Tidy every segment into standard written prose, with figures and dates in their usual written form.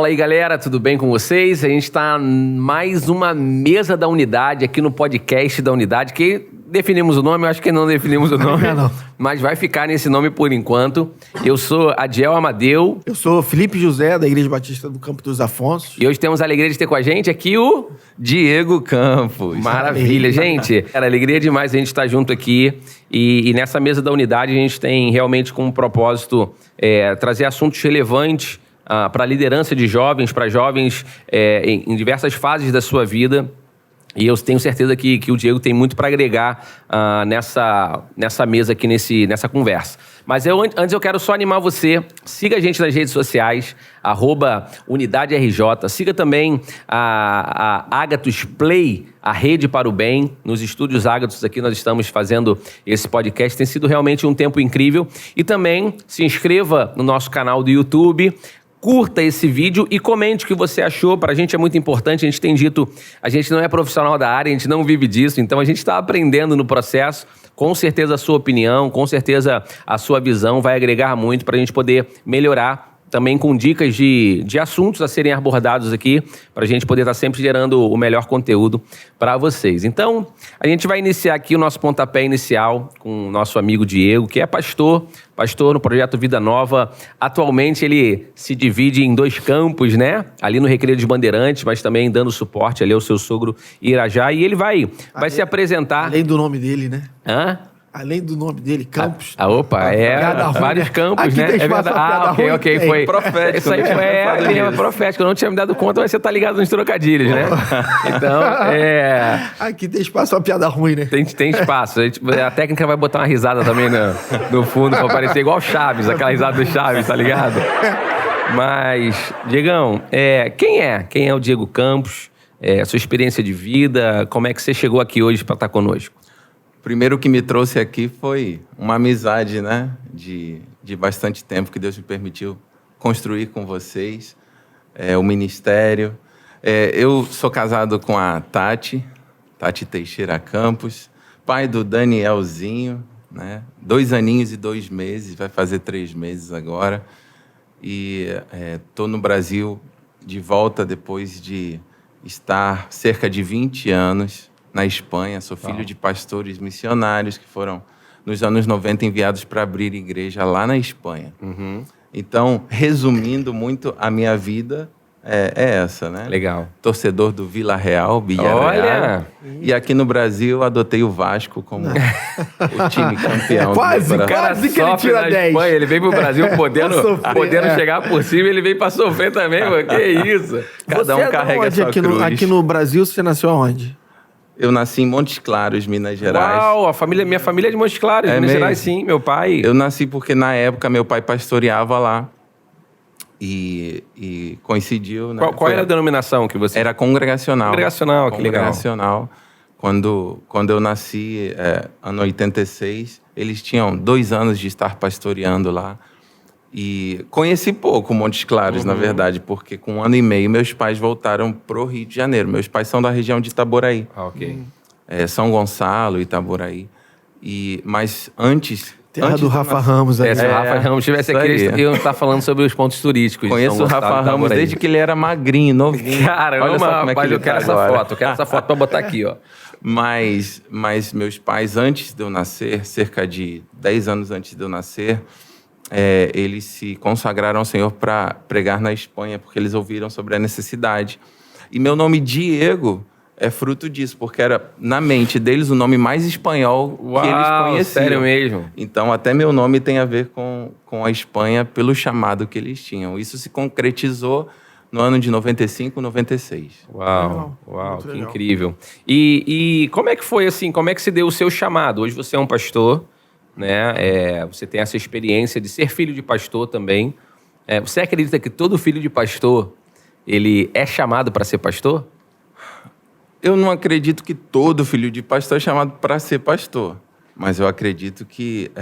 Fala aí, galera, tudo bem com vocês? A gente está mais uma mesa da unidade aqui no podcast da unidade, que definimos o nome, eu acho que não definimos o nome, mas vai ficar nesse nome por enquanto. Eu sou Adiel Amadeu. Eu sou Felipe José, da Igreja Batista do Campo dos Afonsos. E hoje temos a alegria de ter com a gente aqui o Diego Campos. Maravilha, gente. Cara, alegria demais a gente estar junto aqui. E nessa mesa da unidade a gente tem realmente como propósito trazer assuntos relevantes para a liderança de jovens, para jovens em diversas fases da sua vida. E eu tenho certeza que o Diego tem muito para agregar nessa mesa aqui, nessa conversa. Mas antes eu quero só animar você. Siga a gente nas redes sociais, @UnidadeRJ. Siga também a Agathos Play, a Rede para o Bem. Nos estúdios Agathos aqui nós estamos fazendo esse podcast. Tem sido realmente um tempo incrível. E também se inscreva no nosso canal do YouTube. Curta esse vídeo e comente o que você achou. Para a gente é muito importante. A gente tem dito, a gente não é profissional da área, a gente não vive disso. Então a gente está aprendendo no processo. Com certeza a sua opinião, com certeza a sua visão vai agregar muito para a gente poder melhorar. Também com dicas de assuntos a serem abordados aqui, para a gente poder estar sempre gerando o melhor conteúdo para vocês. Então, a gente vai iniciar aqui o nosso pontapé inicial com o nosso amigo Diego, que é pastor no Projeto Vida Nova. Atualmente, ele se divide em 2 campos, né? Ali no Recreio dos Bandeirantes, mas também dando suporte ali ao seu sogro Irajá. E ele vai se apresentar... Além do nome dele, né? Hã? Além do nome dele, Campos. Vários campos, aqui né? Tem espaço Ok, foi profético. Isso aí foi profético. Eu não tinha me dado conta, mas você tá ligado nos trocadilhos, né? Então, Aqui tem espaço pra piada ruim, né? Tem espaço. A técnica vai botar uma risada também no fundo, pra parecer igual Chaves, aquela risada do Chaves, tá ligado? Mas, Diegão, quem é o Diego Campos? A sua experiência de vida, como é que você chegou aqui hoje para estar conosco? Primeiro que me trouxe aqui foi uma amizade, né? De bastante tempo que Deus me permitiu construir com vocês. O ministério. Eu sou casado com a Tati Teixeira Campos, pai do Danielzinho, né? 2 aninhos e 2 meses, vai fazer 3 meses agora. E estou no Brasil de volta depois de estar cerca de 20 anos na Espanha. Sou filho de pastores missionários que foram, nos anos 90, enviados para abrir igreja lá na Espanha. Uhum. Então, resumindo muito, a minha vida é essa, né? Legal. Torcedor do Vila Real, Villarreal. Olha! E aqui no Brasil, adotei o Vasco como o time campeão. Quase que ele tira 10. Espanha, ele veio pro Brasil podendo chegar por cima, ele veio para sofrer também, mano. Que isso? Cada um carrega a sua cruz. Aqui no Brasil, você nasceu aonde? Eu nasci em Montes Claros, Minas Gerais. Uau, minha família é de Montes Claros, Minas Gerais, sim, meu pai. Eu nasci porque, na época, meu pai pastoreava lá. E coincidiu... Né? Qual era a denominação que você... Era congregacional. Congregacional, que legal. Congregacional. Quando eu nasci, ano 86, eles tinham 2 anos de estar pastoreando lá. E conheci pouco Montes Claros, na verdade, porque com 1 ano e meio meus pais voltaram pro Rio de Janeiro. Meus pais são da região de Itaboraí. Ok. São Gonçalo, Itaboraí. Mas antes... Terra do Rafa Ramos. Se o Rafa Ramos estivesse aqui, ele ia estar falando sobre os pontos turísticos. Conheço o Rafa Ramos desde que ele era magrinho, novinho. Caramba, rapaz, eu quero essa foto pra botar aqui, ó. Mas meus pais, antes de eu nascer, cerca de 10 anos antes de eu nascer, eles se consagraram ao Senhor para pregar na Espanha, porque eles ouviram sobre a necessidade. E meu nome Diego é fruto disso, porque era, na mente deles, o nome mais espanhol que eles conheciam. Sério mesmo? Então, até meu nome tem a ver com a Espanha pelo chamado que eles tinham. Isso se concretizou no ano de 95, 96. Uau, que legal. Incrível. E como é que foi, assim, como é que se deu o seu chamado? Hoje você é um pastor, né? Você tem essa experiência de ser filho de pastor também. Você acredita que todo filho de pastor, ele é chamado para ser pastor? Eu não acredito que todo filho de pastor é chamado para ser pastor, mas eu acredito que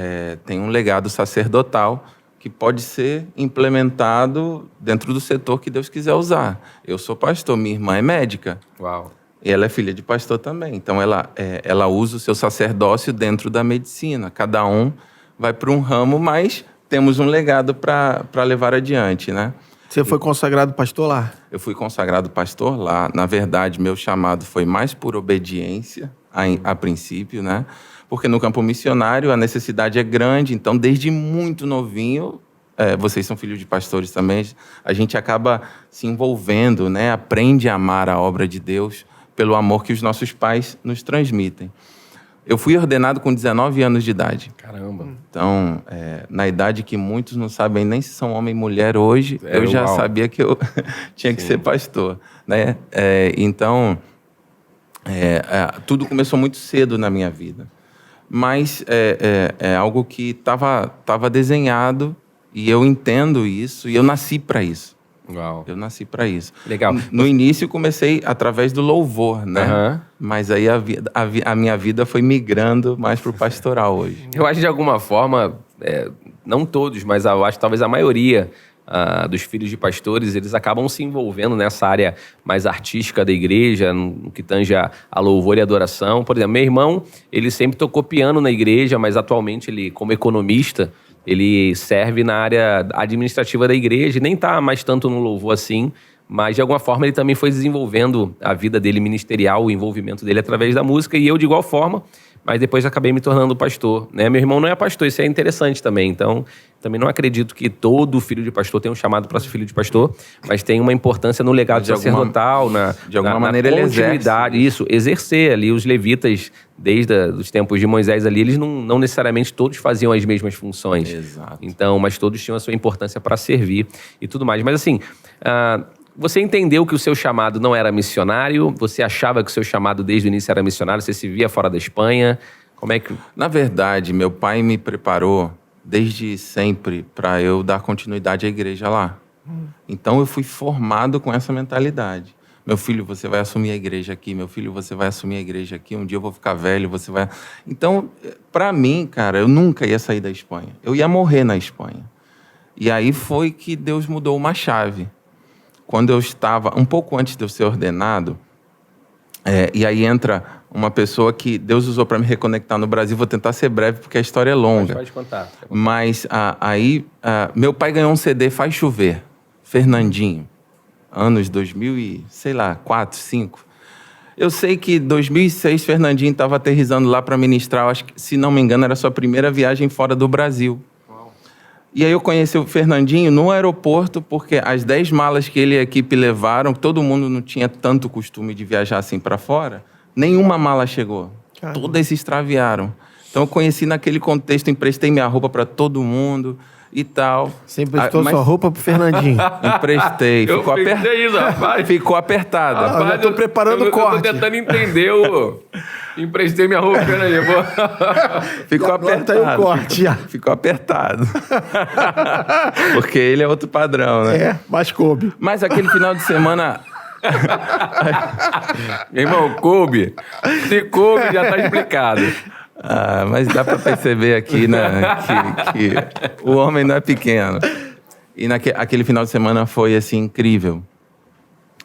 tem um legado sacerdotal que pode ser implementado dentro do setor que Deus quiser usar. Eu sou pastor, minha irmã é médica. Uau. E ela é filha de pastor também. Então, ela usa o seu sacerdócio dentro da medicina. Cada um vai para um ramo, mas temos um legado para levar adiante, né? Você foi consagrado pastor lá? Eu fui consagrado pastor lá. Na verdade, meu chamado foi mais por obediência, a princípio, né? Porque no campo missionário a necessidade é grande, então desde muito novinho, vocês são filhos de pastores também, a gente acaba se envolvendo, né? Aprende a amar a obra de Deus pelo amor que os nossos pais nos transmitem. Eu fui ordenado com 19 anos de idade. Caramba. Então, na idade que muitos não sabem nem se são homem ou mulher hoje, eu já sabia que eu tinha que ser pastor, né? Então, tudo começou muito cedo na minha vida. Mas é algo que estava desenhado e eu entendo isso e eu nasci para isso. Uau. Eu nasci para isso. Legal. No início comecei através do louvor, né? Uhum. Mas aí a minha vida foi migrando mais para o pastoral hoje. Eu acho que de alguma forma, não todos, mas eu acho que talvez a maioria dos filhos de pastores, eles acabam se envolvendo nessa área mais artística da igreja, no que tange a louvor e adoração. Por exemplo, meu irmão, ele sempre tocou piano na igreja, mas atualmente ele, como economista, ele serve na área administrativa da igreja, nem está mais tanto no louvor assim, mas de alguma forma ele também foi desenvolvendo a vida dele ministerial, o envolvimento dele através da música, e eu de igual forma, mas depois acabei me tornando pastor, né? Meu irmão não é pastor, isso é interessante também, então também não acredito que todo filho de pastor tenha um chamado para ser filho de pastor, mas tem uma importância no legado sacerdotal, de alguma maneira na continuidade, isso, exercer ali os levitas, desde os tempos de Moisés ali, eles não necessariamente todos faziam as mesmas funções. Exato. Então, mas todos tinham a sua importância para servir e tudo mais. Mas assim, você entendeu que o seu chamado não era missionário? Você achava que o seu chamado desde o início era missionário? Você se via fora da Espanha? Como é que... Na verdade, meu pai me preparou desde sempre para eu dar continuidade à igreja lá. Então, eu fui formado com essa mentalidade. Meu filho, você vai assumir a igreja aqui. Meu filho, você vai assumir a igreja aqui. Um dia eu vou ficar velho, você vai... Então, para mim, cara, eu nunca ia sair da Espanha. Eu ia morrer na Espanha. E aí foi que Deus mudou uma chave. Quando eu estava, um pouco antes de eu ser ordenado, e aí entra uma pessoa que Deus usou para me reconectar no Brasil. Vou tentar ser breve, porque a história é longa. Pode contar. Mas meu pai ganhou um CD Faz Chover, Fernandinho, anos 2000 e, sei lá, 4, 5. Eu sei que em 2006, Fernandinho estava aterrissando lá para ministrar, acho que, se não me engano, era a sua primeira viagem fora do Brasil. E aí eu conheci o Fernandinho no aeroporto, porque as 10 malas que ele e a equipe levaram, todo mundo não tinha tanto costume de viajar assim para fora, nenhuma mala chegou. Caramba. Todas se extraviaram. Então eu conheci naquele contexto, emprestei minha roupa para todo mundo e tal. Você emprestou sua roupa pro Fernandinho? Emprestei. Ficou apertada. Rapaz, já tô preparando o corte. Eu tô tentando entender Emprestei minha roupa, Fernandinho. Ficou apertado. Aí o corte já. Ficou apertado. Porque ele é outro padrão, né? Mas coube. Mas aquele final de semana... Meu irmão, coube. Se coube, já tá explicado. Mas dá para perceber aqui, né, que o homem não é pequeno. E aquele final de semana foi, assim, incrível.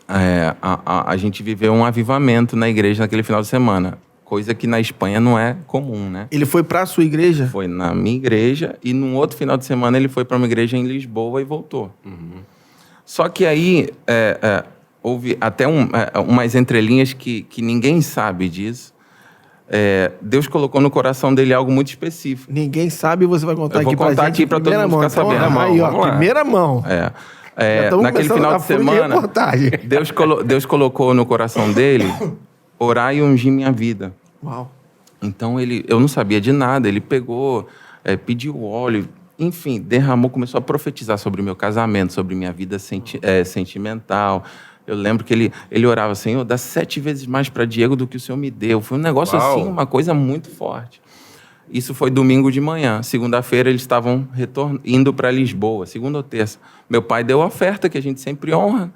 A gente viveu um avivamento na igreja naquele final de semana. Coisa que na Espanha não é comum, né? Ele foi para a sua igreja? Foi na minha igreja e num outro final de semana ele foi para uma igreja em Lisboa e voltou. Uhum. Só que aí houve até umas entrelinhas que ninguém sabe disso. Deus colocou no coração dele algo muito específico. Ninguém sabe, você vai contar aqui pra gente. Eu vou contar aqui para todo mundo ficar sabendo. Aí, ó, primeira mão. Naquele final de semana, Deus colocou no coração dele orar e ungir minha vida. Uau. Então, eu não sabia de nada. Ele pegou, pediu óleo, enfim, derramou, começou a profetizar sobre o meu casamento, sobre minha vida sentimental. Eu lembro que ele orava, Senhor, dá 7 vezes mais para Diego do que o Senhor me deu. Foi um negócio assim, uma coisa muito forte. Isso foi domingo de manhã. Segunda-feira eles estavam indo para Lisboa, segunda ou terça. Meu pai deu a oferta, que a gente sempre honra.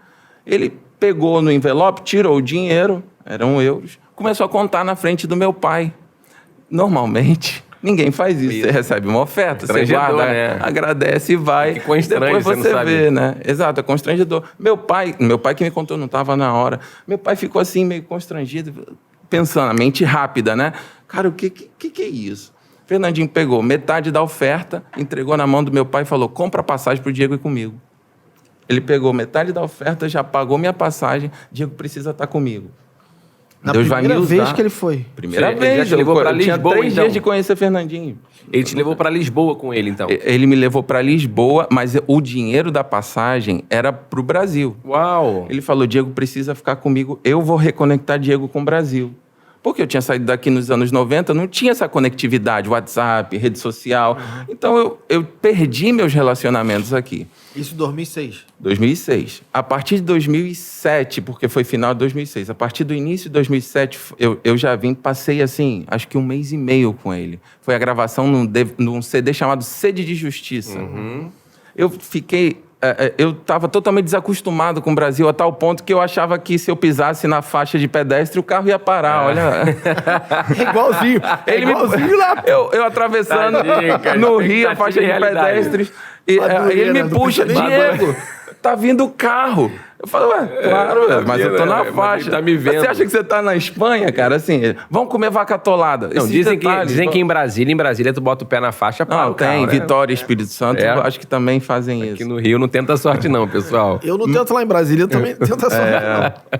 Ele pegou no envelope, tirou o dinheiro, eram euros, começou a contar na frente do meu pai. Normalmente, ninguém faz isso. Você recebe uma oferta, você guarda, né? Agradece e vai. Depois você vê, né? Exato, é constrangedor. Meu pai que me contou, não estava na hora. Meu pai ficou assim, meio constrangido, pensando, a mente rápida, né? Cara, o que é isso? Fernandinho pegou metade da oferta, entregou na mão do meu pai e falou, compra passagem pro Diego ir comigo. Ele pegou metade da oferta, já pagou minha passagem. Diego precisa estar comigo. Deus vai me usar. Primeira vez que ele foi. Primeira Ele vez. já te levou pra eu tinha Lisboa, 3 então? dias de conhecer Fernandinho. Ele te levou para Lisboa com ele, então? Ele me levou para Lisboa, mas o dinheiro da passagem era para o Brasil. Uau! Ele falou, Diego precisa ficar comigo, eu vou reconectar Diego com o Brasil. Porque eu tinha saído daqui nos anos 90, não tinha essa conectividade, WhatsApp, rede social. Então, eu perdi meus relacionamentos aqui. Isso em 2006. 2006. A partir de 2007, porque foi final de 2006, a partir do início de 2007, eu já passei assim, acho que 1 mês e meio com ele. Foi a gravação num CD chamado Sede de Justiça. Eu estava totalmente desacostumado com o Brasil, a tal ponto que eu achava que se eu pisasse na faixa de pedestre, o carro ia parar, olha. É igualzinho. Igualzinho lá. Eu atravessando no Rio, a faixa de pedestres. E ele me puxa, Diego, tá vindo o carro. Eu falo, claro, mas eu tô na faixa. Tá me vendo. Você acha que você tá na Espanha, cara? Assim, vamos comer vaca atolada. Não, dizem que em Brasília tu bota o pé na faixa para o carro, tem, né? Vitória e Espírito Santo, acho que também fazem isso. Aqui no Rio não tenta sorte não, pessoal. Eu não tento lá em Brasília, eu também tento a sorte, não.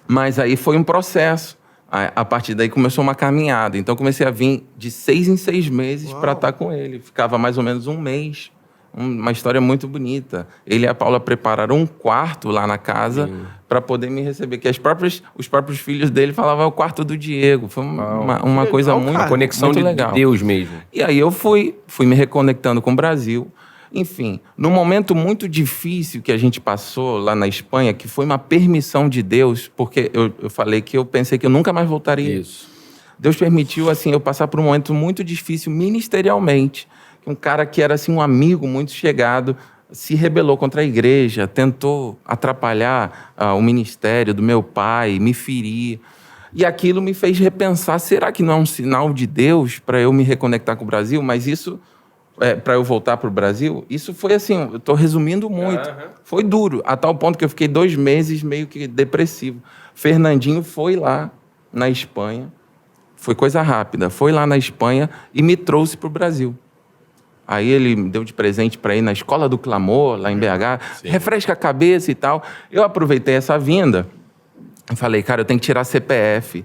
Mas aí foi um processo. A partir daí começou uma caminhada. Então comecei a vir de 6 em 6 meses para estar com ele. Ficava mais ou menos 1 mês. Uma história muito bonita. Ele e a Paula prepararam um quarto lá na casa para poder me receber. Que os próprios filhos dele falavam, é o quarto do Diego. Foi uma coisa legal, muito, cara. Conexão muito de legal. Deus mesmo. E aí eu fui me reconectando com o Brasil. Enfim, num momento muito difícil que a gente passou lá na Espanha, que foi uma permissão de Deus, porque eu falei que eu pensei que eu nunca mais voltaria. Isso. Deus permitiu, assim, eu passar por um momento muito difícil ministerialmente. Um cara que era, assim, um amigo muito chegado, se rebelou contra a igreja, tentou atrapalhar o ministério do meu pai, me ferir. E aquilo me fez repensar, será que não é um sinal de Deus para eu me reconectar com o Brasil? Mas isso, para eu voltar para o Brasil, isso foi assim, eu estou resumindo muito. Foi duro, a tal ponto que eu fiquei 2 meses meio que depressivo. Fernandinho foi lá na Espanha, foi coisa rápida, foi lá na Espanha e me trouxe para o Brasil. Aí ele me deu de presente para ir na Escola do Clamor, lá em BH, refresca a cabeça e tal. Eu aproveitei essa vinda e falei, cara, eu tenho que tirar CPF.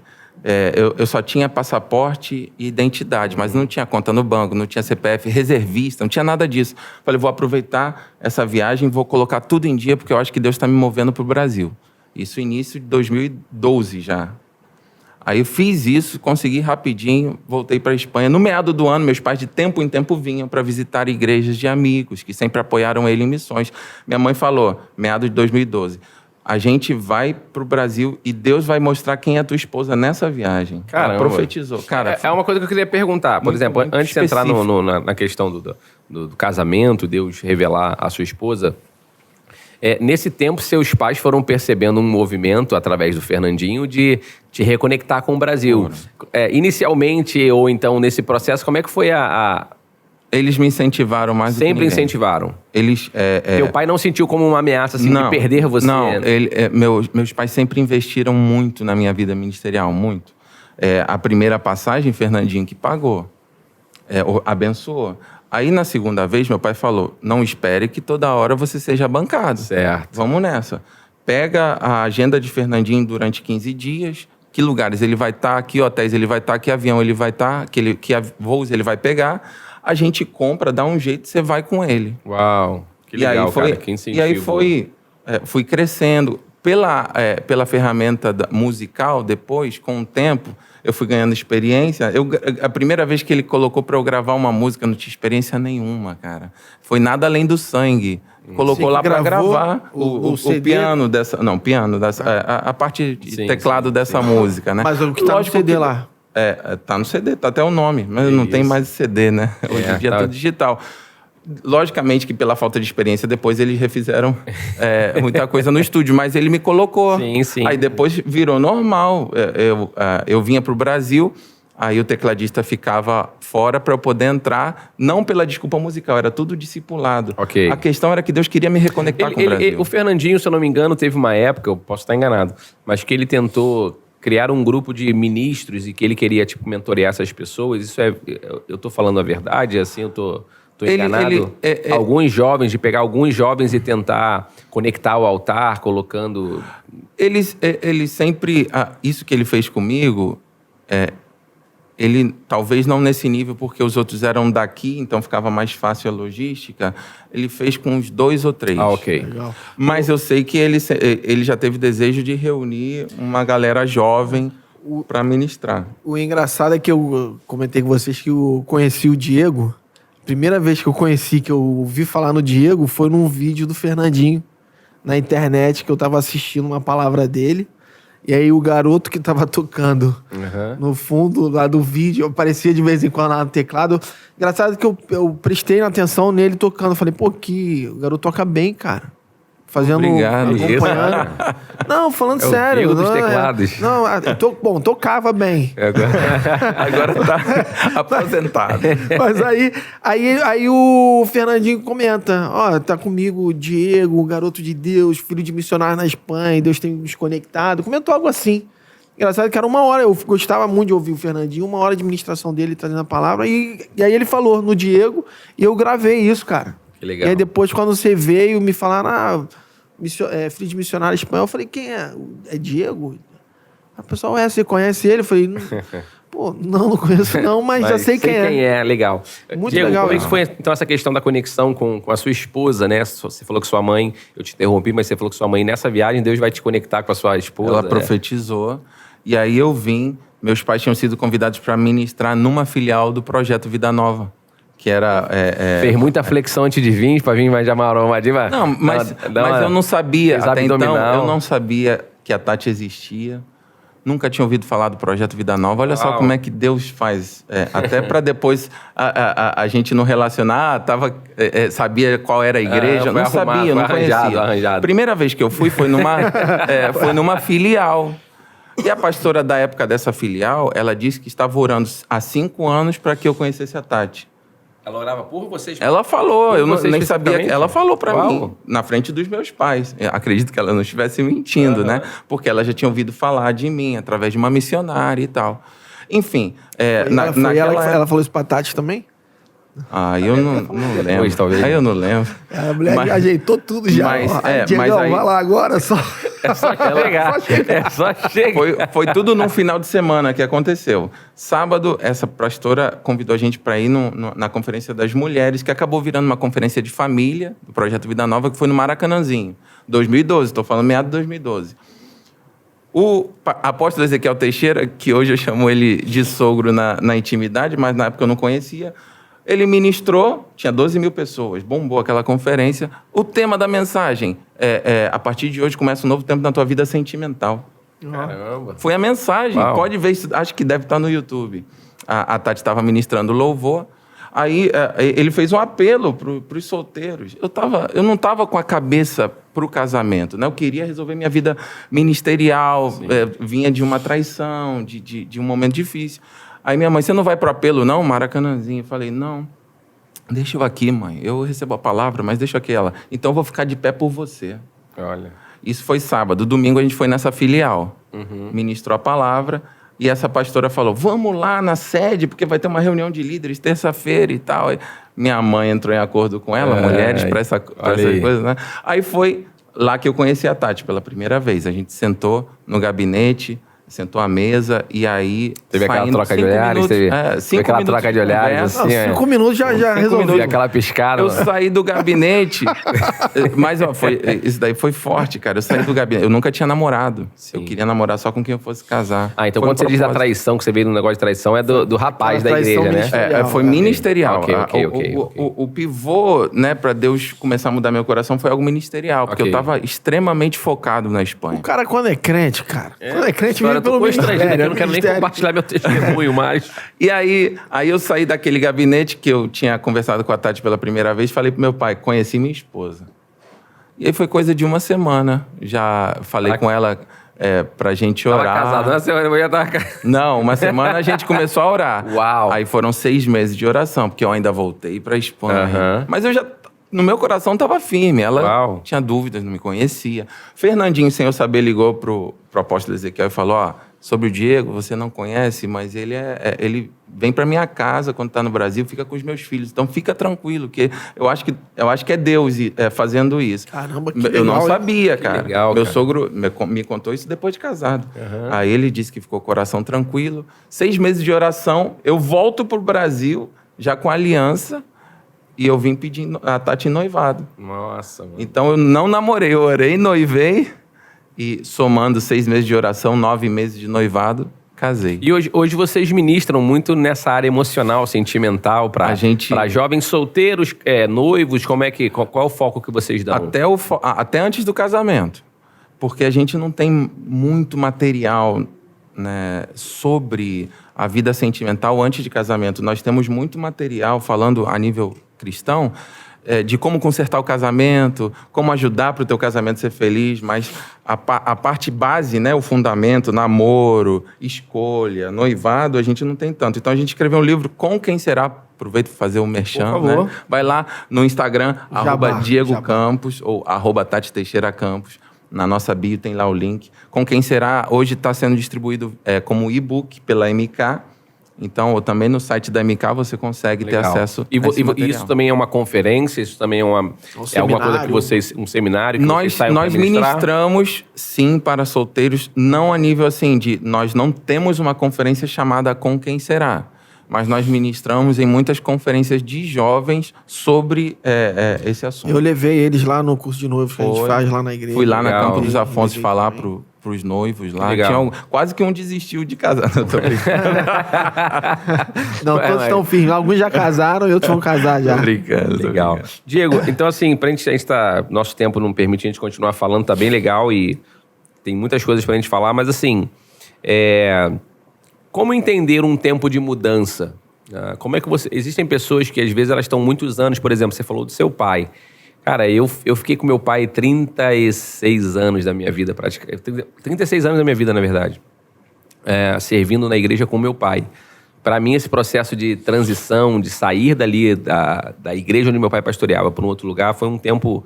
Eu só tinha passaporte e identidade, mas não tinha conta no banco, não tinha CPF reservista, não tinha nada disso. Falei, vou aproveitar essa viagem, vou colocar tudo em dia, porque eu acho que Deus está me movendo para o Brasil. Isso início de 2012 já. Aí eu fiz isso, consegui rapidinho, voltei para a Espanha. No meado do ano, meus pais de tempo em tempo vinham para visitar igrejas de amigos, que sempre apoiaram ele em missões. Minha mãe falou, meado de 2012, a gente vai para o Brasil e Deus vai mostrar quem é a tua esposa nessa viagem. Caramba. Ela profetizou. Cara, É uma coisa que eu queria perguntar. Por exemplo, muito antes de entrar específico. na questão do casamento, Deus revelar a sua esposa, nesse tempo, seus pais foram percebendo um movimento, através do Fernandinho, de te reconectar com o Brasil. Inicialmente, ou então nesse processo, como é que foi Eles me incentivaram mais do que Sempre ninguém. incentivaram. Eles... Teu pai não sentiu como uma ameaça, assim, de perder você? Não, meus pais sempre investiram muito na minha vida ministerial, muito. A primeira passagem, Fernandinho que pagou, abençoou. Aí, na segunda vez, meu pai falou, não espere que toda hora você seja bancado. Certo. Vamos nessa. Pega a agenda de Fernandinho durante 15 dias, que lugares ele vai estar, que hotéis ele vai estar, que avião ele vai estar, que voos ele vai pegar. A gente compra, dá um jeito, você vai com ele. Uau, que legal, cara, que incentivo. E aí fui crescendo. Pela ferramenta musical, depois, com o tempo, eu fui ganhando experiência. A primeira vez que ele colocou para eu gravar uma música, não tinha experiência nenhuma, cara. Foi Nada Além do Sangue. Colocou lá para gravar o piano dessa... Não, piano dessa... a parte de teclado dessa música, né? Mas o que tá no CD lá? Tá no CD, tá até o nome. Mas não tem mais CD, né? Hoje em dia é tudo digital. Logicamente que pela falta de experiência, depois eles refizeram muita coisa no estúdio, mas ele me colocou. Sim. Aí depois virou normal. Eu vinha para o Brasil, aí o tecladista ficava fora para eu poder entrar, não pela desculpa musical, era tudo discipulado. Okay. A questão era que Deus queria me reconectar com o Brasil. O Fernandinho, se eu não me engano, teve uma época, eu posso estar enganado, mas que ele tentou criar um grupo de ministros e que ele queria, mentorear essas pessoas. Isso eu tô falando a verdade? Assim, eu tô Tô enganado? Alguns jovens, de pegar alguns jovens e tentar conectar o altar, colocando... Ele sempre... isso que ele fez comigo, ele talvez não nesse nível, porque os outros eram daqui, então ficava mais fácil a logística. Ele fez com uns 2 ou 3. Ok. Legal. Mas eu sei que ele já teve desejo de reunir uma galera jovem para ministrar. O engraçado é que eu comentei com vocês que eu conheci o Diego. Primeira vez que eu conheci, que eu ouvi falar no Diego, foi num vídeo do Fernandinho, na internet, que eu tava assistindo uma palavra dele. E aí o garoto que tava tocando no fundo lá do vídeo, aparecia de vez em quando lá no teclado. Engraçado que eu prestei atenção nele tocando. Falei, pô, o garoto toca bem, cara. Fazendo... Obrigado. Acompanhando. Não, falando sério. Diego dos teclados. Bom, tocava bem. Agora tá aposentado. Mas aí o Fernandinho comenta, tá comigo o Diego, o garoto de Deus, filho de missionário na Espanha, Deus tem nos conectado. Comentou algo assim. Engraçado que era 1 hora, eu gostava muito de ouvir o Fernandinho, 1 hora de ministração dele trazendo a palavra, e aí ele falou no Diego, e eu gravei isso, cara. Que legal. E aí depois, quando você veio me falaram, filho de missionário espanhol, eu falei, quem é? É Diego? O pessoal, você conhece ele? Eu falei, pô, não conheço não, mas já sei quem é. Quem é, legal. Muito Diego, legal. como é que foi, então, essa questão da conexão com a sua esposa, né? Você falou que sua mãe, eu te interrompi, mas você falou que sua mãe, nessa viagem, Deus vai te conectar com a sua esposa. Ela profetizou, e aí eu vim, meus pais tinham sido convidados para ministrar numa filial do Projeto Vida Nova, que era... Fez muita flexão antes de vir, para vir mais de Amaroma. Não, mas eu não sabia, até então, eu não sabia que a Tati existia. Nunca tinha ouvido falar do Projeto Vida Nova. Olha só como é que Deus faz. Até para depois a gente não relacionar, sabia qual era a igreja. Não sabia, não conhecia. Arranjado. Primeira vez que eu fui foi numa filial. E a pastora da época dessa filial, ela disse que estava orando há 5 anos para que eu conhecesse a Tati. Ela orava por vocês? Ela falou, eu nem sabia. especificamente? Ela falou pra mim, na frente dos meus pais. Eu acredito que ela não estivesse mentindo, né? Porque ela já tinha ouvido falar de mim, através de uma missionária e tal. Enfim, ela falou isso pra Tati também? Eu não lembro. Depois, talvez. Aí eu não lembro. A mulher já ajeitou tudo já. Diegão, vai lá agora só. É só chegar. Foi tudo num final de semana que aconteceu. Sábado, essa pastora convidou a gente para ir na Conferência das Mulheres, que acabou virando uma conferência de família, do Projeto Vida Nova, que foi no Maracanãzinho, 2012. Estou falando meado de 2012. O apóstolo Ezequiel Teixeira, que hoje eu chamo ele de sogro na intimidade, mas na época eu não conhecia, ele ministrou, tinha 12 mil pessoas, bombou aquela conferência. O tema da mensagem a partir de hoje começa um novo tempo na tua vida sentimental. Caramba. Foi a mensagem. Uau. Pode ver, acho que deve estar no YouTube. A Tati estava ministrando louvor. Aí ele fez um apelo para os solteiros. Eu não estava com a cabeça para o casamento, né? Eu queria resolver minha vida ministerial, vinha de uma traição, de um momento difícil. Aí minha mãe, você não vai para o apelo não, Maracanãzinho? Eu falei, não, deixa eu aqui, mãe. Eu recebo a palavra, mas deixa aqui ela. Então eu vou ficar de pé por você. Olha. Isso foi sábado. Domingo a gente foi nessa filial. Ministrou a palavra. E essa pastora falou, vamos lá na sede, porque vai ter uma reunião de líderes terça-feira e tal. Aí minha mãe entrou em acordo com ela, mulheres, para essas coisas, né? Aí foi lá que eu conheci a Tati pela primeira vez. A gente sentou no gabinete, sentou à mesa e aí... Teve aquela troca de olhares? Teve aquela troca de olhares, assim... 5 minutos já resolveu. E aquela piscada. Eu saí do gabinete... Mas, isso daí foi forte, cara. Eu saí do gabinete... Eu nunca tinha namorado. Sim. Eu queria namorar só com quem eu fosse casar. Então quando você diz da traição, que você veio no negócio de traição, é do rapaz da igreja, né? Foi ministerial. Ok. O pivô, né, pra Deus começar a mudar meu coração foi algo ministerial. Porque eu tava extremamente focado na Espanha. O cara, quando é crente, quando é crente, eu tô constrangido, eu não quero nem compartilhar meu testemunho mais. E aí eu saí daquele gabinete que eu tinha conversado com a Tati pela primeira vez, falei pro meu pai, conheci minha esposa. E aí foi coisa de 1 semana, já falei com ela pra gente orar. Tava casado, na semana eu ia estar... Não, 1 semana a gente começou a orar. Uau! Aí foram 6 meses de oração, porque eu ainda voltei pra Espanha. Mas eu já... No meu coração estava firme, ela tinha dúvidas, não me conhecia. Fernandinho, sem eu saber, ligou pro apóstolo Ezequiel e falou, sobre o Diego, você não conhece, mas ele vem para minha casa quando está no Brasil, fica com os meus filhos. Então fica tranquilo, que eu acho que é Deus fazendo isso. Caramba, que Eu legal, não hein? sabia, cara. legal, Meu cara. sogro me contou isso depois de casado. Aí ele disse que ficou com o coração tranquilo. 6 meses de oração, eu volto pro Brasil, já com aliança, e eu vim pedir a Tati em noivado. Nossa, mano. Então eu não namorei, eu orei, noivei, e somando 6 meses de oração, 9 meses de noivado, casei. E hoje vocês ministram muito nessa área emocional, sentimental, para jovens solteiros, noivos, qual é o foco que vocês dão? Até antes do casamento. Porque a gente não tem muito material, né, sobre a vida sentimental antes de casamento. Nós temos muito material falando a nível cristão, de como consertar o casamento, como ajudar para o teu casamento ser feliz, mas a parte base, né, o fundamento, namoro, escolha, noivado, a gente não tem tanto. Então a gente escreveu um livro, Com Quem Será? Aproveito para fazer o merchan, Por favor. né? Vai lá no Instagram, @Diego Jabá. Campos ou @Tati Teixeira Campos. Na nossa bio tem lá o link. Com Quem Será? Hoje está sendo distribuído como e-book pela MK. Então, ou também no site da MK você consegue ter acesso a esse material. Isso também é uma conferência? Isso também é alguma coisa que vocês... Um seminário que vocês saem para Nós ministrar? ministramos, sim, para solteiros, não a nível assim de... Nós não temos uma conferência chamada Com Quem Será, mas nós ministramos em muitas conferências de jovens sobre esse assunto. Eu levei eles lá no curso de noivos que a gente faz lá na igreja. Fui lá na Legal. Campo dos Afonsos Levei falar também. pros noivos lá. Legal. Quase que um desistiu de casar. Não, tô brincando. Não, todos estão firmes. Alguns já casaram e outros vão casar já. Tô brincando. Legal. Diego, então assim, a gente tá... Nosso tempo não permite a gente continuar falando, tá bem legal e tem muitas coisas pra gente falar, mas assim... Como entender um tempo de mudança? Como é que você... Existem pessoas que às vezes elas estão muitos anos, por exemplo, você falou do seu pai. Cara, eu fiquei com meu pai 36 anos da minha vida, praticamente. 36 anos da minha vida, na verdade. Servindo na igreja com meu pai. Para mim, esse processo de transição, de sair dali da igreja onde meu pai pastoreava para um outro lugar, foi um tempo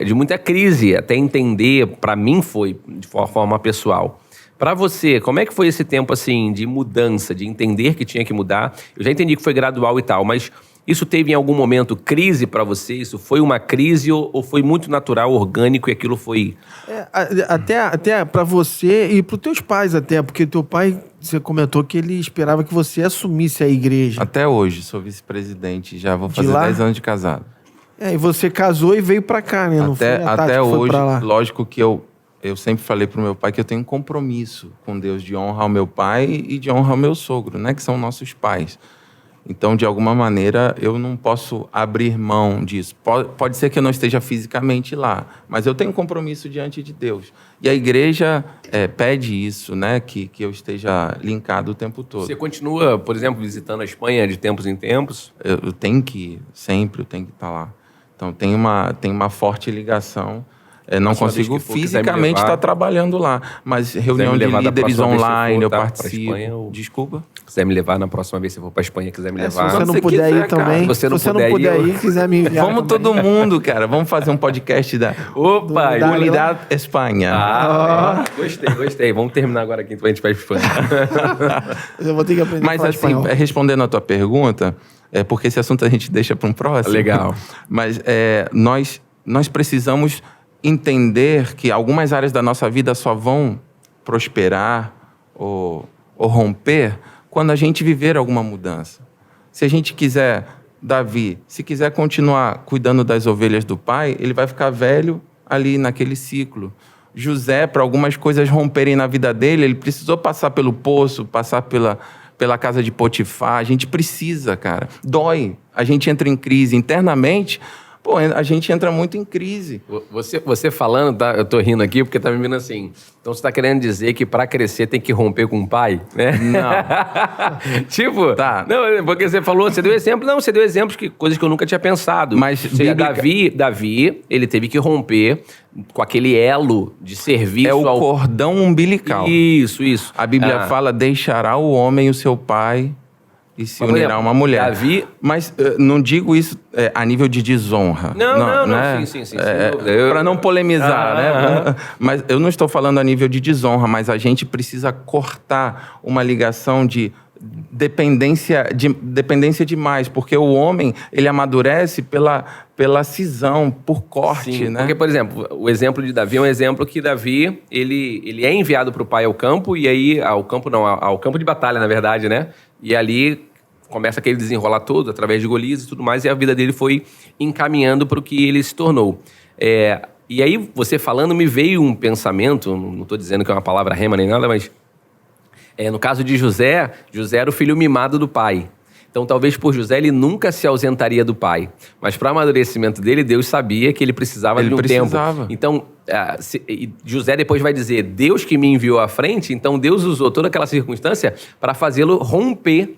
de muita crise, até entender, para mim foi, de forma pessoal. Para você, como é que foi esse tempo assim de mudança, de entender que tinha que mudar? Eu já entendi que foi gradual e tal, mas isso teve em algum momento crise para você? Isso foi uma crise ou foi muito natural, orgânico e aquilo foi... Até para você e para os teus pais até, porque teu pai, você comentou que ele esperava que você assumisse a igreja. Até hoje, sou vice-presidente, já vou fazer lá? 10 anos de casado. E você casou e veio para cá, né? Não foi a Tati Até que foi hoje, pra lá. lógico que eu sempre falei pro meu pai que eu tenho um compromisso com Deus de honrar o meu pai e de honrar o meu sogro, né? Que são nossos pais. Então, de alguma maneira, eu não posso abrir mão disso. Pode ser que eu não esteja fisicamente lá, mas eu tenho um compromisso diante de Deus. E a igreja pede isso, né? Que eu esteja linkado o tempo todo. Você continua, por exemplo, visitando a Espanha de tempos em tempos? Eu tenho que ir, sempre eu tenho que estar lá. Então, tem uma forte ligação. Não consigo fisicamente estar trabalhando lá, mas reunião de líderes online, eu participo. Desculpa? Se quiser me levar na próxima vez, se eu for para Espanha, quiser me levar. Se você não puder ir também, se você não puder ir, quiser me enviar. Vamos todo mundo, cara. Vamos fazer um podcast da Unidade Espanha. Gostei. Vamos terminar agora aqui, então a gente vai para Espanha. Eu vou ter que aprender a falar espanhol. Respondendo a tua pergunta, porque esse assunto a gente deixa para um próximo. Legal. Mas nós precisamos entender que algumas áreas da nossa vida só vão prosperar ou romper quando a gente viver alguma mudança. Se a gente quiser, Davi, se quiser continuar cuidando das ovelhas do pai, ele vai ficar velho ali naquele ciclo. José, para algumas coisas romperem na vida dele, ele precisou passar pelo poço, passar pela casa de Potifar. A gente precisa, cara. Dói. A gente entra em crise internamente. Pô, a gente entra muito em crise. Você falando, tá? Eu tô rindo aqui porque tá me vendo assim. Então você tá querendo dizer que pra crescer tem que romper com o pai, né? Não. Tipo, tá. Não, porque você falou, você deu exemplo. Não, você deu exemplos que coisas que eu nunca tinha pensado. Mas Davi, ele teve que romper com aquele elo de serviço ao cordão umbilical. Isso. A Bíblia fala, deixará o homem o seu pai e se unirá a uma mulher. Davi... Mas não digo isso a nível de desonra. Não, né? sim, Para não polemizar, né? Mas eu não estou falando a nível de desonra, mas a gente precisa cortar uma ligação de dependência demais, porque o homem, ele amadurece pela cisão, por corte, Sim, né? porque, por exemplo, o exemplo de Davi é um exemplo que Davi, ele é enviado para o pai ao campo, e aí, ao campo de batalha, na verdade, né? E ali começa aquele desenrolar todo, através de Golias e tudo mais, e a vida dele foi encaminhando para o que ele se tornou. E aí, você falando, me veio um pensamento, não estou dizendo que é uma palavra rema nem nada, mas no caso de José era o filho mimado do pai. Então, talvez por José, ele nunca se ausentaria do pai. Mas para o amadurecimento dele, Deus sabia que ele precisava de um tempo. Então, José depois vai dizer, Deus que me enviou à frente, então Deus usou toda aquela circunstância para fazê-lo romper,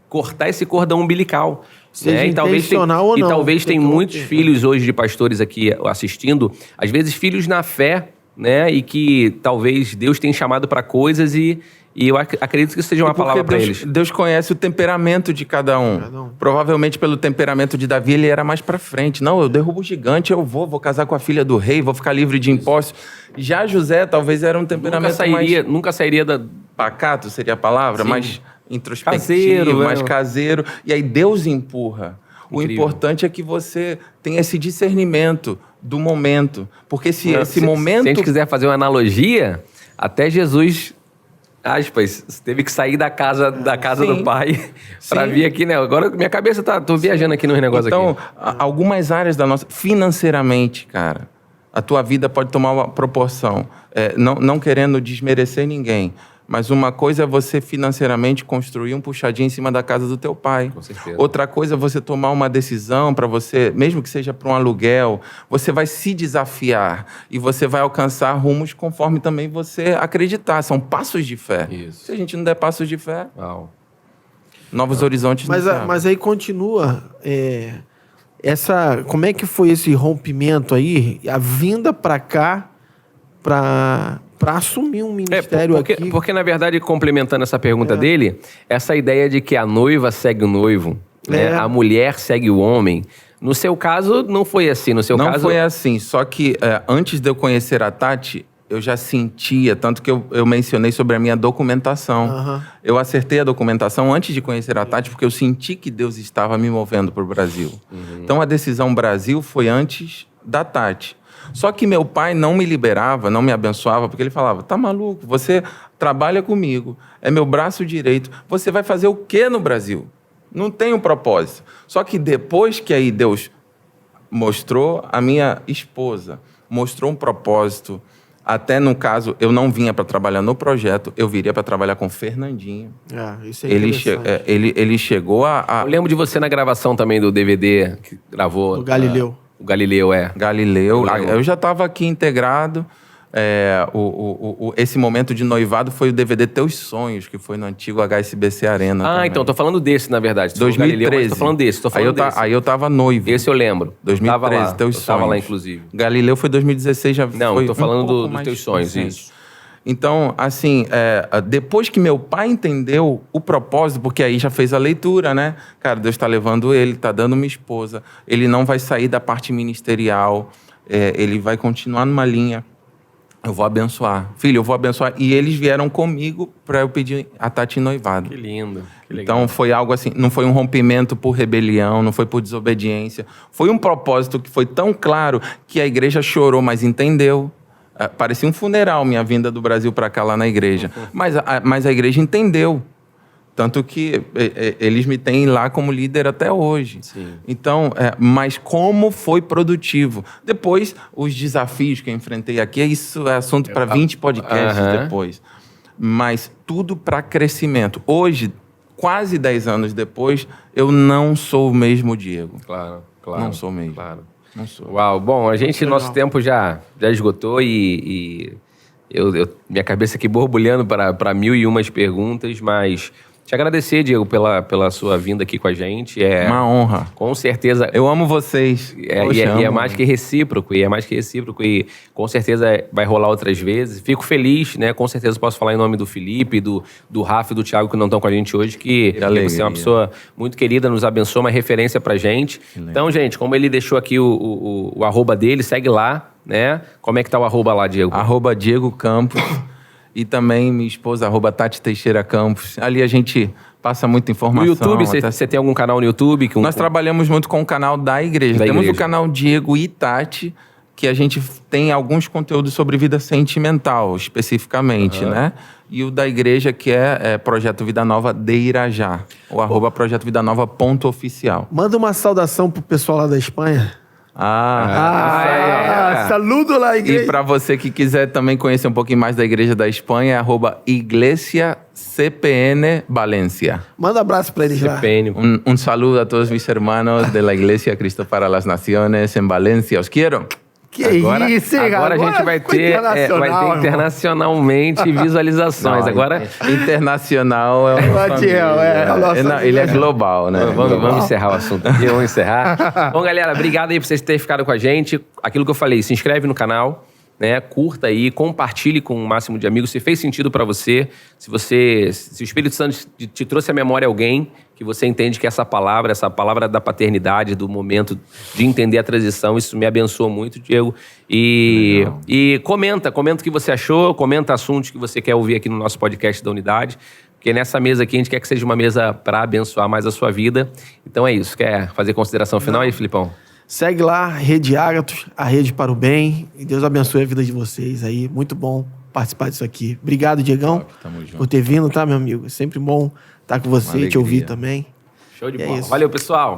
cortar esse cordão umbilical. Seja intencional ou não. E talvez tem muitos filhos hoje de pastores aqui assistindo, às vezes filhos na fé, né? E que talvez Deus tenha chamado para coisas e eu acredito que isso seja uma palavra para eles. Deus conhece o temperamento de cada um. Provavelmente pelo temperamento de Davi, ele era mais para frente. Não, eu derrubo o gigante, eu vou casar com a filha do rei, vou ficar livre de impostos. Já José talvez era um temperamento nunca sairia da... Pacato seria a palavra, Sim. mais introspectivo, mais caseiro. E aí Deus empurra. Incrível. O importante é que você tenha esse discernimento do momento. Porque se momento... Se a gente quiser fazer uma analogia, até Jesus, aspas, teve que sair da casa do pai para vir aqui, né? Agora minha cabeça tô viajando aqui nos negócios aqui. Então, algumas áreas da nossa... Financeiramente, cara, a tua vida pode tomar uma proporção. Não querendo desmerecer ninguém. Mas uma coisa é você financeiramente construir um puxadinho em cima da casa do teu pai. Com certeza. Outra coisa é você tomar uma decisão para você, mesmo que seja para um aluguel, você vai se desafiar e você vai alcançar rumos conforme também você acreditar. São passos de fé. Isso. Se a gente não der passos de fé, novos horizontes não se abrem. Mas aí continua... como é que foi esse rompimento aí, a vinda para cá, para assumir um ministério aqui? Porque, na verdade, complementando essa pergunta dele, essa ideia de que a noiva segue o noivo, né? A mulher segue o homem. No seu caso, não foi assim. No seu caso... Não foi assim. Só que antes de eu conhecer a Tati, eu já sentia, tanto que eu mencionei sobre a minha documentação. Eu acertei a documentação antes de conhecer a Tati, porque eu senti que Deus estava me movendo para o Brasil. Então, a decisão Brasil foi antes da Tati. Só que meu pai não me liberava, não me abençoava, porque ele falava, tá maluco, você trabalha comigo, é meu braço direito, você vai fazer o quê no Brasil? Não tem um propósito. Só que depois que aí Deus mostrou a minha esposa, mostrou um propósito, até no caso, eu não vinha para trabalhar no projeto, eu viria para trabalhar com o Fernandinho. Isso é interessante. Ele chegou a... Eu lembro de você na gravação também do DVD que gravou. Do Galileu. O Galileu, Galileu. Eu já estava aqui integrado. Esse momento de noivado foi o DVD Teus Sonhos, que foi no antigo HSBC Arena. Também. Então, tô falando desse, na verdade. 2013. Galileu, tô falando desse. Aí eu tava noivo. Esse eu lembro. 2013, Teus Sonhos. Tava lá, inclusive. Galileu foi 2016, já Não, foi tô falando dos Teus Sonhos, isso. Então, assim, depois que meu pai entendeu o propósito, porque aí já fez a leitura, né? Cara, Deus está levando ele, está dando uma esposa, ele não vai sair da parte ministerial, ele vai continuar numa linha. Eu vou abençoar. Filho, eu vou abençoar. E eles vieram comigo para eu pedir a Tati em noivado. Que lindo. Que legal. Então, foi algo assim, não foi um rompimento por rebelião, não foi por desobediência. Foi um propósito que foi tão claro que a igreja chorou, mas entendeu. Parecia um funeral minha vinda do Brasil para cá lá na igreja. Mas a igreja entendeu. Tanto que eles me têm lá como líder até hoje. Sim. Então, mas como foi produtivo. Depois, os desafios que eu enfrentei aqui, isso é assunto para 20 podcasts depois. Mas tudo para crescimento. Hoje, quase 10 anos depois, eu não sou o mesmo Diego. Claro. Não sou mesmo. Claro. Não sou. Uau, bom, nosso tempo já esgotou e minha cabeça aqui borbulhando para 1001 perguntas, mas te agradecer, Diego, pela sua vinda aqui com a gente. Uma honra. Com certeza. Eu amo vocês. E é mais que recíproco, e com certeza vai rolar outras vezes. Fico feliz, né? Com certeza posso falar em nome do Felipe, do Rafa e do Thiago, que não estão com a gente hoje, que você é uma pessoa muito querida, nos abençoa, uma referência pra gente. Então, gente, como ele deixou aqui o arroba dele, segue lá, né? Como é que tá o arroba lá, Diego? Arroba Diego Campos. E também minha esposa, arroba Tati Teixeira Campos. Ali a gente passa muita informação. No YouTube, você tem algum canal no YouTube? Nós trabalhamos muito com o canal da igreja. Temos o canal Diego e Tati, que a gente tem alguns conteúdos sobre vida sentimental, especificamente, né? E o da igreja, que é Projeto Vida Nova de Irajá. O arroba Projeto Vida Nova .oficial. Manda uma saudação pro pessoal lá da Espanha. Saludo lá, igreja. E para você que quiser também conhecer um pouquinho mais da Igreja da Espanha, é arroba Iglesia CPN Valencia. Manda um abraço para eles lá. Um saludo a todos mis hermanos de la Iglesia Cristo para las Naciones em Valencia. Os quero. Que isso, hein, agora a gente vai ter internacionalmente visualizações. Não, agora internacional é o nosso ele é global, né? Vamos encerrar o assunto aqui, vamos encerrar. Bom, galera, obrigado aí por vocês terem ficado com a gente. Aquilo que eu falei, se inscreve no canal, né? Curta aí, compartilhe com o máximo de amigos. Se fez sentido para você, se o Espírito Santo te trouxe à memória alguém que você entende que essa palavra da paternidade, do momento de entender a transição, isso me abençoou muito, Diego. E comenta o que você achou, comenta assuntos que você quer ouvir aqui no nosso podcast da Unidade, porque nessa mesa aqui a gente quer que seja uma mesa para abençoar mais a sua vida. Então é isso. Quer fazer consideração final aí, Filipão? Segue lá, Rede Ágatos, a rede para o bem. E Deus abençoe a vida de vocês aí. Muito bom participar disso aqui. Obrigado, Diegão, por ter vindo, tá, meu amigo? É sempre bom estar com você e te ouvir também. Show de bola. Valeu, pessoal.